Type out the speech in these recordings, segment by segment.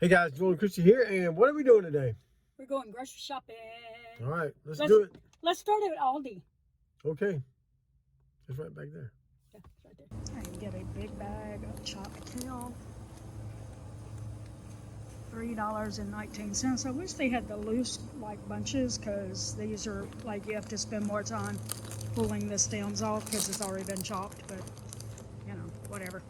Hey guys, Joel and Christy here, and what are we doing today? We're going grocery shopping. All right, let's do it. Let's start at Aldi. Okay. It's right back there. Yeah, it's right there. I can get a big bag of chopped kale. $3.19. I wish they had the loose like bunches, because these are like you have to spend more time pulling the stems off because it's already been chopped, but you know, whatever.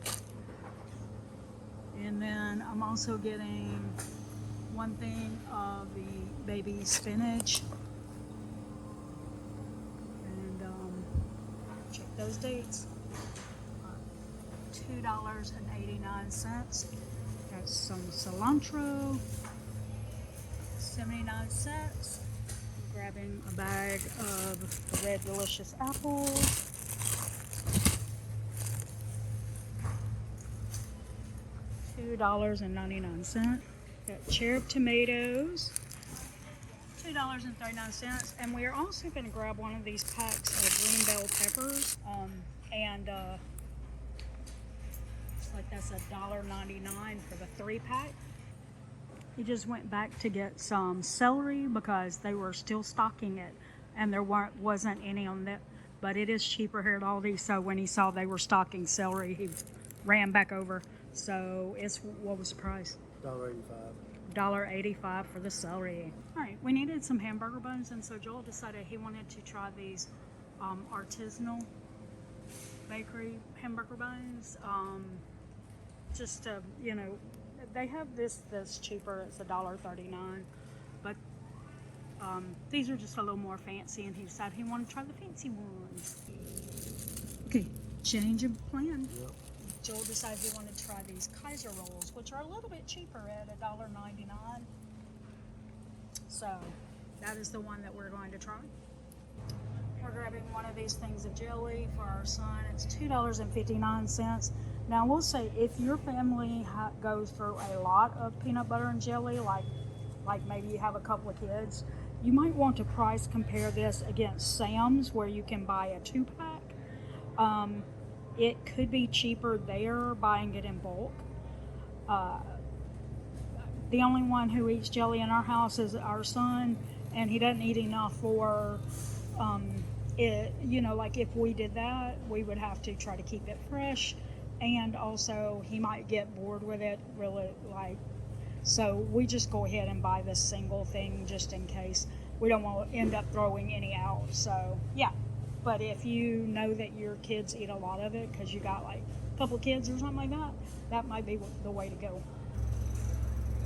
And then I'm also getting one thing of the baby spinach. And check those dates. $2.89. Got some cilantro, 79 cents. I'm grabbing a bag of red delicious apples. $2.99. Got cherry tomatoes, $2.39. And we are also going to grab one of these packs of green bell peppers. It's like that's $1.99 for the 3-pack. He just went back to get some celery because they were still stocking it, and there wasn't any on that. But it is cheaper here at Aldi, so when he saw they were stocking celery, he ran back over. So what was the price? $1.85. $1.85 for the celery. All right, we needed some hamburger buns, and so Joel decided he wanted to try these artisanal bakery hamburger buns. Just you know, they have this cheaper. It's $1.39, but these are just a little more fancy, and he decided he wanted to try the fancy ones. Okay, change of plan. Yep. Joel decided he wanted to try these Kaiser rolls, which are a little bit cheaper at $1.99. So that is the one that we're going to try. We're grabbing one of these things of jelly for our son. It's $2.59. Now, we'll say if your family goes through a lot of peanut butter and jelly, like maybe you have a couple of kids, you might want to price compare this against Sam's, where you can buy a 2-pack. It could be cheaper there buying it in bulk. The only one who eats jelly in our house is our son, and he doesn't eat enough for it. You know, like if we did that, we would have to try to keep it fresh, and also he might get bored with it really, so we just go ahead and buy this single thing just in case. We don't want to end up throwing any out. So yeah. But if you know that your kids eat a lot of it because you got like a couple of kids or something like that, that might be the way to go.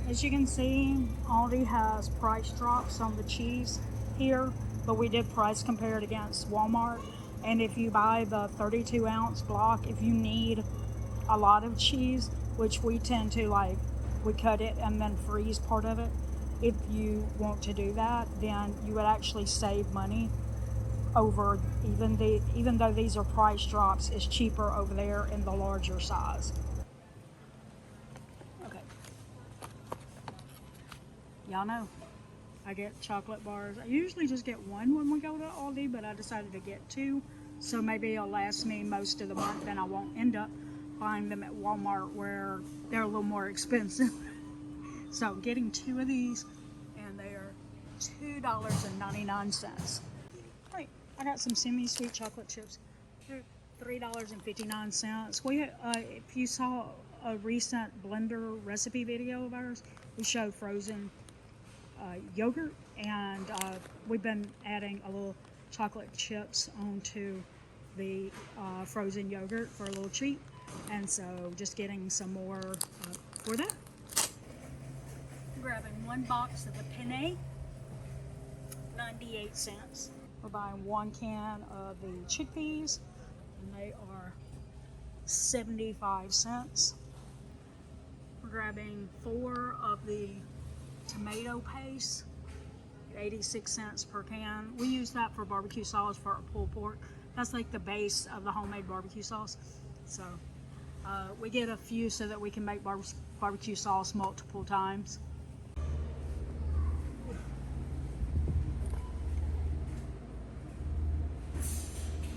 As you can see, Aldi has price drops on the cheese here, but we did price compare it against Walmart. And if you buy the 32-ounce block, if you need a lot of cheese, which we tend to we cut it and then freeze part of it. If you want to do that, then you would actually save money over, even though these are price drops, it's cheaper over there in the larger size. Okay. Y'all know I get chocolate bars. I usually just get one when we go to Aldi, but I decided to get 2, so maybe it'll last me most of the month, and I won't end up buying them at Walmart where they're a little more expensive. So getting 2 of these, and they are $2.99. Right, I got some semi-sweet chocolate chips. They're $3.59. If you saw a recent blender recipe video of ours, we showed frozen yogurt, and we've been adding a little chocolate chips onto the frozen yogurt for a little treat, and so just getting some more for that. Grabbing one box of the penne, 98 cents. We're buying 1 can of the chickpeas, and they are 75 cents. We're grabbing 4 of the tomato paste, 86 cents per can. We use that for barbecue sauce for our pulled pork. That's like the base of the homemade barbecue sauce. So we get a few so that we can make barbecue sauce multiple times.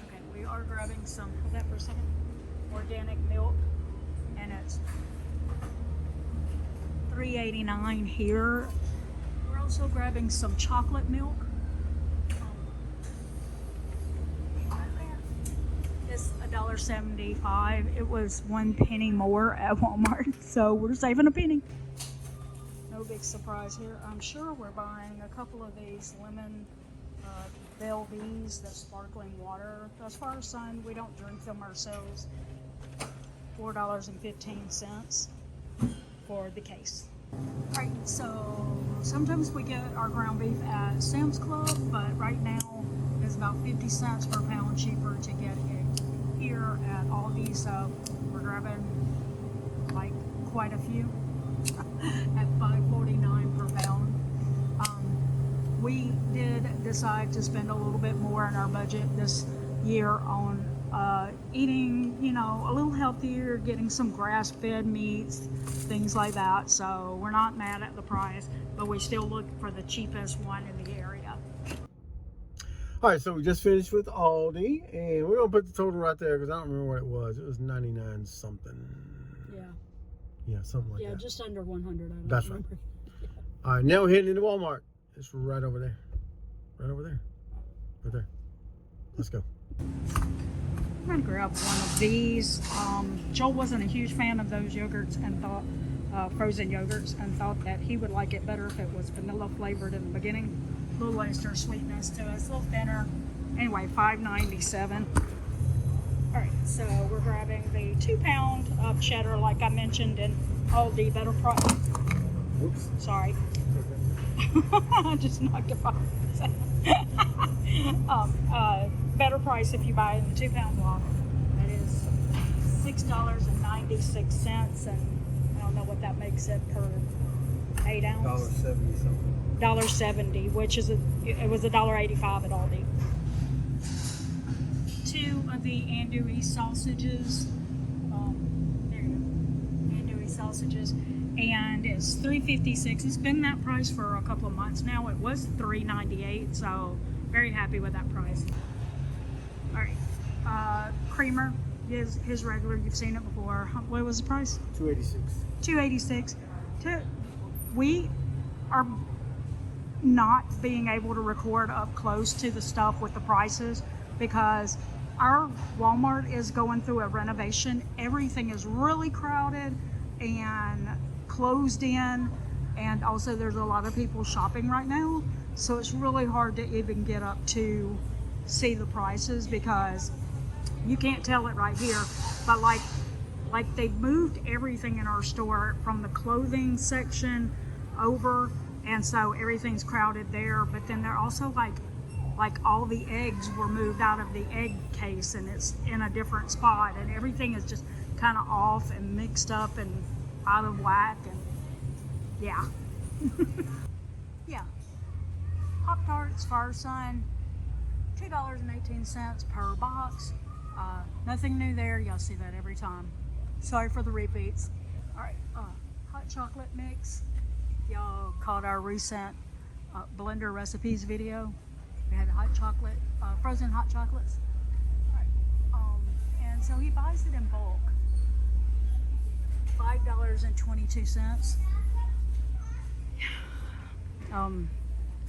Okay, we are grabbing some, hold that for a second, organic milk, and it's $3.89 here. We're also grabbing some chocolate milk. It's $1.75. It was 1 penny more at Walmart, so we're saving a penny. No big surprise here. I'm sure we're buying a couple of these lemon Belvies, the sparkling water. As far as sun, we don't drink them ourselves. $4.15 for the case. Alright, so sometimes we get our ground beef at Sam's Club, but right now it's about 50 cents per pound cheaper to get it here at Aldi, so we're grabbing like quite a few at $5.49 per pound. We did decide to spend a little bit more in our budget this year on eating, you know, a little healthier, getting some grass-fed meats, things like that. So we're not mad at the price, but we still look for the cheapest one in the area. All right, so we just finished with Aldi, and we're gonna put the total right there because I don't remember what it was. It was 99 something. Yeah, something like that. Yeah, just under 100. That's right. All right, now we're heading into Walmart. It's right over there. Right over there. Right there. Let's go. I'm gonna grab one of these. Joel wasn't a huge fan of those yogurts and thought frozen yogurts, and thought that he would like it better if it was vanilla flavored in the beginning. A little extra sweetness to it. It's a little thinner. Anyway, $5.97. All right, so we're grabbing the 2 pound of cheddar, like I mentioned in Aldi, better price. Oops. Sorry. I just knocked it off. Better price if you buy it in the 2 pound block. That is $6.96, and I don't know what that makes it per 8 ounce. $1.70 something. $1.70, which is it was $1.85 at Aldi. 2 of the andouille sausages. There you go, andouille sausages. And it's $3.56. It's been that price for a couple of months now. It was $3.98, so very happy with that price. All right, creamer is his regular. You've seen it before. What was the price? $2.86. $2.86. We are not being able to record up close to the stuff with the prices because our Walmart is going through a renovation. Everything is really crowded and closed in, and also there's a lot of people shopping right now, so it's really hard to even get up to see the prices because you can't tell it right here. But like they moved everything in our store from the clothing section over, and so everything's crowded there. But then they're also like all the eggs were moved out of the egg case and it's in a different spot, and everything is just kind of off and mixed up and out of whack, and yeah. Yeah. Pop-Tarts for our son, $2.18 per box. Nothing new there. Y'all see that every time. Sorry for the repeats. All right, hot chocolate mix. Y'all caught our recent blender recipes video. We had hot chocolate, frozen hot chocolates. All right. And so he buys it in bulk. $5.22.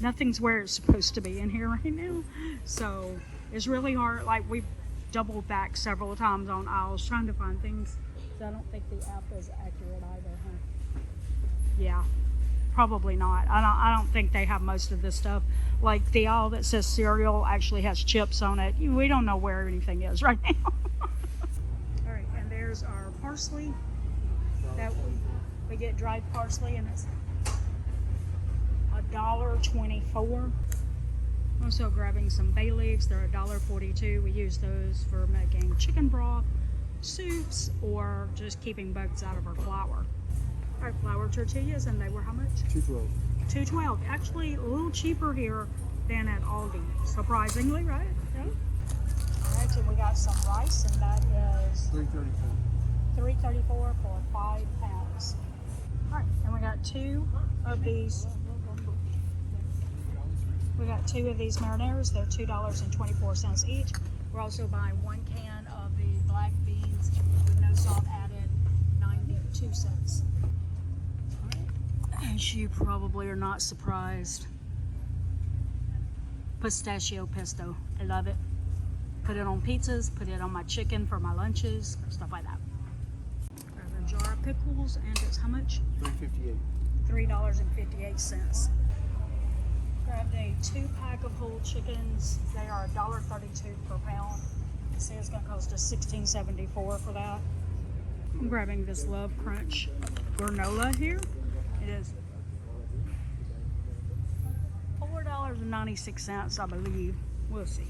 Nothing's where it's supposed to be in here right now, so it's really hard. Like, we've doubled back several times on aisles trying to find things. So I don't think the app is accurate either, huh? Yeah, probably not. I don't think they have most of this stuff. Like the aisle that says cereal actually has chips on it. We don't know where anything is right now. All right, and there's our parsley. That we get dried parsley, and it's $1.24. Also grabbing some bay leaves. They're $1.42. We use those for making chicken broth, soups, or just keeping bugs out of our flour. Our flour tortillas, and they were how much? $2.12. $2.12. Actually, a little cheaper here than at Aldi, surprisingly, right? Yeah. All right, and we got some rice, and that is $3.34 for 5 pounds. All right, and we got 2 of these. We got 2 of these marinaras. They're $2.24 each. We're also buying 1 can of the black beans with no salt added, 92 cents. All right, guess you probably are not surprised. Pistachio pesto. I love it. Put it on pizzas, put it on my chicken for my lunches, stuff like that. Grab a jar of pickles, and it's how much? $3.58. $3.58. Grabbed a 2-pack of whole chickens. They are $1.32 per pound. See, it's going to cost us $16.74 for that. I'm grabbing this Love Crunch granola here. It is $4.96, I believe. We'll see.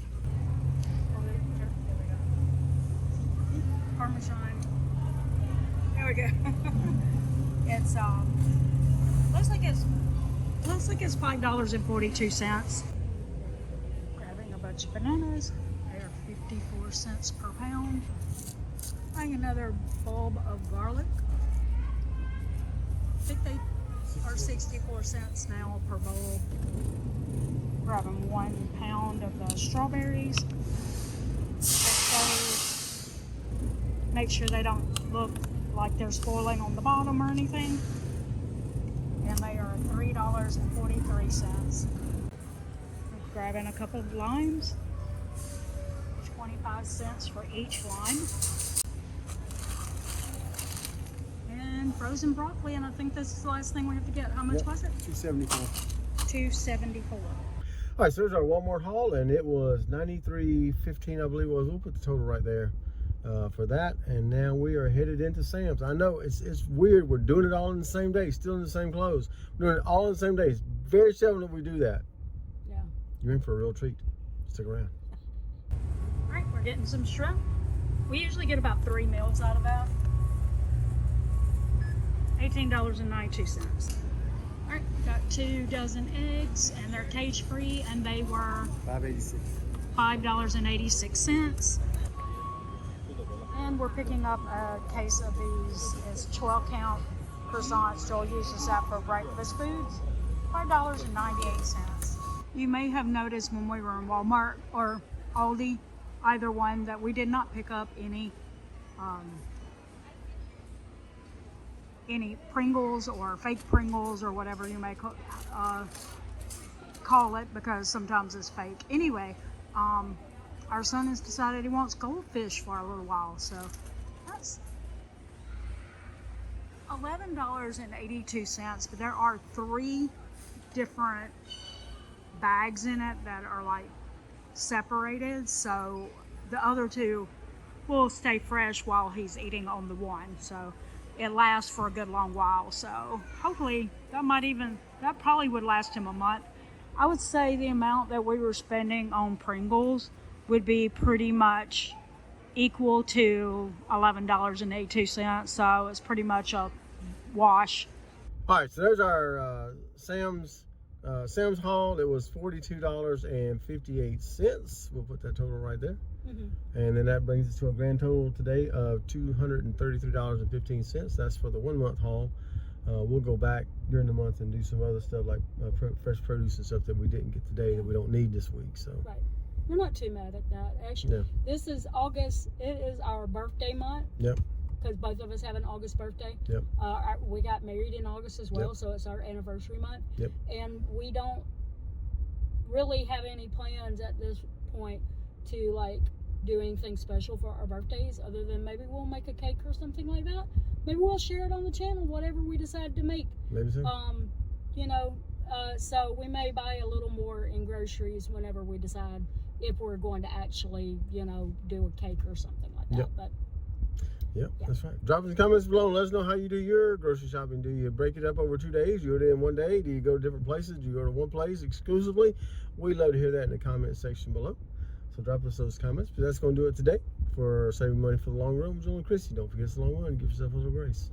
Parmesan. There we go. It's looks like it's $5.42. Grabbing a bunch of bananas. They are 54 cents per pound. Buying another bulb of garlic. I think they are 64 cents now per bulb. Grabbing 1 pound of the strawberries. Make sure they don't look like they're spoiling on the bottom or anything. And they are $3.43. Grabbing a couple of limes. 25 cents for each lime. And frozen broccoli, and I think this is the last thing we have to get. How much was it? $2.74. $2.74. All right, so there's our Walmart haul, and it was $93.15, I believe it was. We'll put the total right there for that. And now we are headed into Sam's. I know it's weird. We're doing it all in the same day, still in the same clothes. We're doing it all in the same day. It's very seldom that we do that. Yeah. You're in for a real treat. Stick around. All right, we're getting some shrimp. We usually get about 3 meals out of that. $18.92. All right, got 2 dozen eggs, and they're cage-free, and they were $5.86. And we're picking up a case of these. It's 12-count croissants. Joel uses that for breakfast foods. $5.98. You may have noticed when we were in Walmart or Aldi, either one, that we did not pick up any Pringles or fake Pringles or whatever you may call it, because sometimes it's fake. Anyway, our son has decided he wants goldfish for a little while, so that's $11.82, but there are 3 different bags in it that are like separated, so the other 2 will stay fresh while he's eating on the one, so it lasts for a good long while. So hopefully that probably would last him a month. I would say the amount that we were spending on Pringles would be pretty much equal to $11.82, so it's pretty much a wash. All right, so there's our Sam's haul. It was $42.58. We'll put that total right there. And then that brings us to a grand total today of $233.15. That's for the 1 month haul. We'll go back during the month and do some other stuff like fresh produce and stuff that we didn't get today that we don't need this week. So right, we're not too mad at that. Actually, This is August. It is our birthday month. Yep. Because both of us have an August birthday. Yep. We got married in August as well, so it's our anniversary month. Yep. And we don't really have any plans at this point to like do anything special for our birthdays, other than maybe we'll make a cake or something like that. Maybe we'll share it on the channel, whatever we decide to make. Maybe so. So we may buy a little more in groceries whenever we decide if we're going to actually, do a cake or something like that. Yep. But Yep, that's right. Drop in the comments below and let us know how you do your grocery shopping. Do you break it up over 2 days? Do you go there in 1 day? Do you go to different places? Do you go to one place exclusively? We'd love to hear that in the comment section below. So drop us those comments. But that's going to do it today for Saving Money for the Long Run with Joel and Christy. Don't forget it's a long run. Give yourself a little grace.